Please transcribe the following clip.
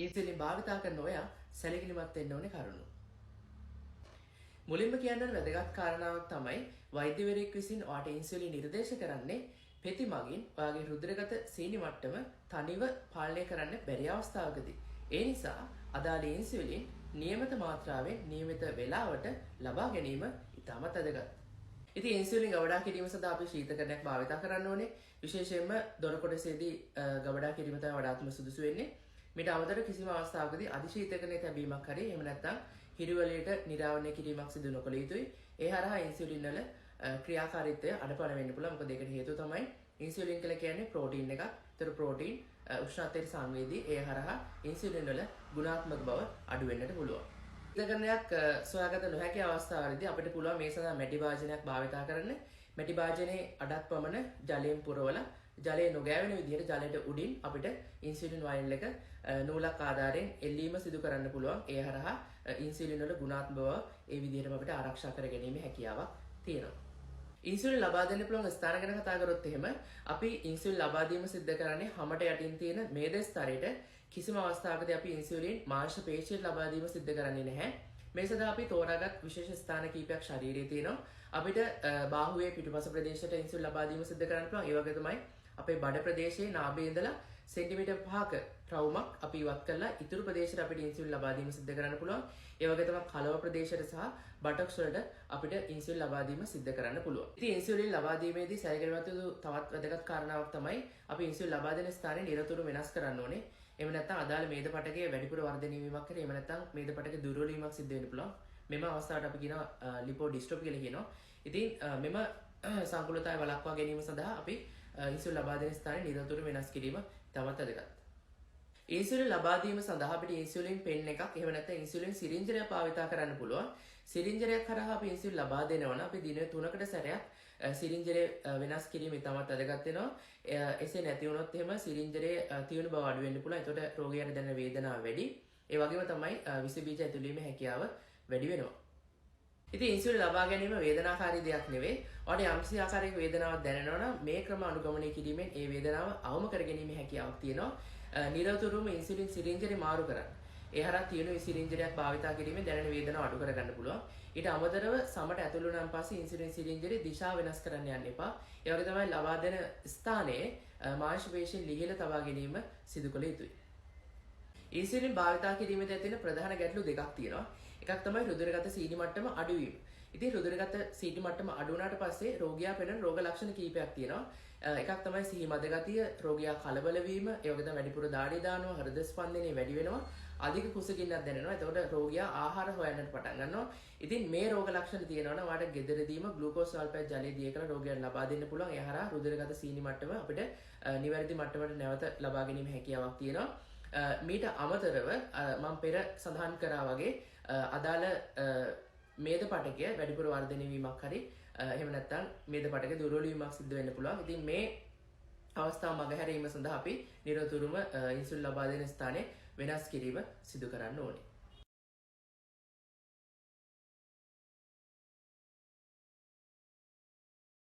ඉන්සුලින් භාවිතා කරන ඔයා සැලකිලිමත් වෙන්න ඕනේ කරුණු. මුලින්ම කියන්න වැදගත් කාරණාවක් තමයි වෛද්‍යවරයෙක් විසින් ඔයාට ඉන්සුලින් නිර්දේශ කරන්නේ පෙති මගින් ඔයාගේ රුධිරගත සීනි මට්ටම තනිව පාලනය කරන්න බැරි අවස්ථාවකදී. ඒ නිසා අදාළ ඉන්සුලින් නියමිත මාත්‍රාවෙන් නියමිත වේලාවට ලබා ගැනීම ඉතාමත් වැදගත්. ඉතින් ඉන්සුලින් ගබඩා කිරීම සඳහා අපි ශීතකරණයක් භාවිත කරන්න ඕනේ. විශේෂයෙන්ම දොර කොටසේදී ගබඩා කිරීම තමයි වඩාත්ම සුදුසු වෙන්නේ. මේට අමතරව කිසිම අවස්ථාවකදී අධිශීතකරණය තැබීමක් හරි එහෙම නැත්නම් හිරිවලයට නිරාවරණය කිරීමක් සිදු නොකළ යුතුයි. ඒ හරහා ඉන්සුලින් වල ක්‍රියාකාරීත්වය අඩපණ වෙන්න පුළුවන්. මොකද ඒකට හේතුව තමයි ඉන්සුලින් කියලා කියන්නේ ප්‍රෝටීන් එකක්. ඒතර ප්‍රෝටීන් උෂ්ණත්වයට සංවේදී. ඒ හරහා ඉන්සුලින් වල ගුණාත්මක බව අඩු වෙන්නට පුළුවන්. ශීතකරණයක් සොයාගත නොහැකි අවස්ථාවලදී අපිට පුළුවන් මේ සඳහා මැටි භාජනයක් භාවිත කරන්න. මැටි භාජනයේ අඩක් පමණ ජලයෙන් පුරවලා ජලය නොගෑවෙන විදිහට ජලයට උඩින් අපිට ඉන්සුලින් වයල් එක නූලක් ආධාරයෙන් එල්ලීම සිදු කරන්න පුළුවන්. ඒ හරහා ඉන්සුලින් වල ගුණාත්මක බව ඒ විදිහටම අපිට ආරක්ෂා කරගැනීමේ හැකියාවක් තියෙනවා. ඉන්සුලින් ලබා දෙන්න පුළුවන් ස්ථාන ගැන කතා කරොත් එහෙම අපි ඉන්සුලින් ලබා දීම සිද්ධ කරන්නේ හැමට යටින් තියෙන මේද ස්තරයට. කිසිම අවස්ථාවකදී අපි ඉන්සුලින් මාංශ පේශියට ලබා දීම සිද්ධ කරන්නේ නැහැ. මේ සඳහා අපි තෝරාගත් විශේෂ ස්ථාන කීපයක් ශරීරයේ තියෙනවා. අපිට බාහුවේ පිටුපස ප්‍රදේශයට ඉන්සුලින් ලබා දීම සිද්ධ කරන්න පුළුවන්. ඒ වගේ තමයි අපේ බඩ ප්‍රදේශයේ නාභියේ ඉඳලා සෙන්ටිමීටර් 5ක රවුමක් අපි ඉවත් කරලා ඉතුරු ප්‍රදේශයට අපිට ඉන්සුලින් ලබා දීම සිද්ධ කරන්න පුළුවන්. ඒ වගේ තමයි කලව ප්‍රදේශයට සහ බටොක්ස් වලට අපිට ඉන්සුලින් ලබා දීම සිද්ධ කරන්න පුළුවන්. ඉතින් ඉන්සුලින් ලබා දීමේදී සැලකිලිමත් යුතු තවත් වැදගත් කාරණාවක් තමයි අපි ඉන්සුලින් ලබා දෙන ස්ථානය නිරතුරුව වෙනස් කරන්න ඕනේ. එහෙම නැත්නම් අදාළ මේද පටකයේ වැඩිපුර වර්ධනය වීමක් කරේ එහෙම නැත්නම් මේද පටකයේ දුර්වල වීමක් සිද්ධ වෙන්න පුළුවන්. මෙම අවස්ථාවට අපි කියනවා ලිපෝඩිස්ට්‍රොෆි කියලා කියනවා. ඉතින් මෙම සංකූලතාවය වළක්වා ගැනීම සඳහා අපි ඉන්සුලින් ලබා දෙන ස්ථානය නිරතුරුව වෙනස් කිරීම තවත් වැදගත්. ඉන්සුලින් ලබා දීම සඳහා අපිට ඉන්සුලින් පෙන් එකක් එහෙම නැත්නම් ඉන්සුලින් සිරින්ජරයක් භාවිත කරන්න පුළුවන්. සිරින්ජරයක් හරහා අපි ඉන්සුලින් ලබා දෙනවා නම් අපි දින 3කට සැරයක් සිරින්ජරය වෙනස් කිරීම ඉතාමත් වැදගත් වෙනවා. එසේ නැති වුණොත් එහෙම සිරින්ජරයේ තියුණු බව අඩු වෙන්න පුළුවන්. ඒකට රෝගියාට දැනෙන වේදනාව වැඩි. ඒ වගේම තමයි විස බීජ ඇතුළු වීමේ හැකියාව වැඩි වෙනවා. ඉතින් ඉන්සුලින් ලබා ගැනීම වේදනාකාරී දෙයක් නෙවෙයි. ඔයාලට යම්කිසි ආකාරයක වේදනාවක් දැනෙනවා නම් මේ ක්‍රම අනුගමනය කිරීමෙන් ඒ වේදනාව අවම කර ගැනීමේ හැකියාවක් තියෙනවා. නිරතුරුවම ඉන්සුලින් සිරින්ජරේ මාරු කරන්න. ඒ හරහා තියෙන සිරින්ජරයක් භාවිත කිරීමෙන් දැනෙන වේදනාව අඩු කරගන්න පුළුවන්. ඊට අමතරව සමට ඇතුළු වුණාන් පස්සේ ඉන්සුලින් සිරින්ජරේ දිශාව වෙනස් කරන්න යන්න එපා. ඒ වගේ තමයි ලබා දෙන ස්ථානයේ මාංශ පේශීන් ලිහිල තබා ගැනීම සිදු කළ යුතුයි. ඉන්සුලින් භාවිත කිරීමේදී තියෙන ප්‍රධාන ගැටලු දෙකක් තියෙනවා. එකක් තමයි රුධිරගත සීනි මට්ටම අඩු වීම. ඉතින් රුධිරගත සීනි මට්ටම අඩු වුණාට පස්සේ රෝගියා පෙනෙන රෝග ලක්ෂණ කීපයක් තියෙනවා. එකක් තමයි සිහි මද ගතිය, රෝගියා කලබල වීම, ඒ වගේ තමයි වැඩිපුර දාඩිය දානවා, හෘද ස්පන්දනය වැඩි වෙනවා, අධික කුසගින්නක් දැනෙනවා. එතකොට රෝගියා ආහාර හොයන්නට පටන් ගන්නවා. ඉතින් මේ රෝග ලක්ෂණ තියෙනවා නම් ඔයාලට ගෙදරදීම ග්ලූකෝස් සල්ෆේට් ජලය දිය කරලා රෝගියාට ලබා දෙන්න පුළුවන්. ඒ හරහා රුධිරගත සීනි මට්ටම අපිට නිවැරදි මට්ටමට නැවත ලබා ගැනීම හැකියාවක් තියෙනවා. මීට අමතරව මම පෙර සඳහන් කරා වගේ අදාළ මේද පටකය වැඩිපුර වර්ධනය වීමක් හරි එහෙම නැත්නම් මේද පටකයේ දුර්වල වීමක් සිද්ධ වෙන්න පුළුවන්. ඉතින් මේ අවස්ථාව මගහැරීම සඳහා අපි නිරතුරුවම ඉන්සුලින් ලබා දෙන ස්ථානයේ වෙනස් කිරීම සිදු කරන්න ඕනේ.